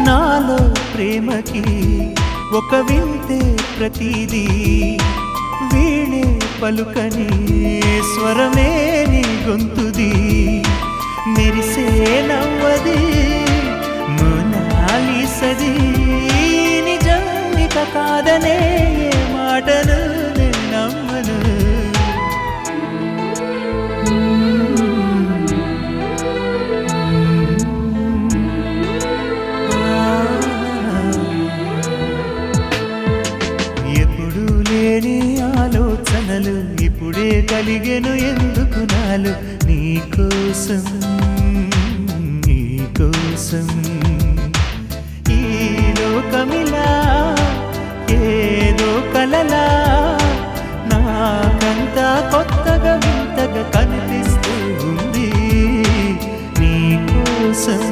నాలో ప్రేమకి ఒక వింతే ప్రతిదీ, వీణే పలుకని స్వరమే నీ గొంతుది, మెరిసే నవ్వది మోనాలిసది, నిజానిక కాదనే మాటను నేను నమ్మను. ఎప్పుడు లేని ఆలోచనలు ఇప్పుడే కలిగెను ఎందుకు నాలు, నీకోసం నీకోసం. ఈ లోకమిలా ఏదో కలలా నాకంతా కొత్తగా వింతగా కనిపిస్తూ ఉంది, నీకోసం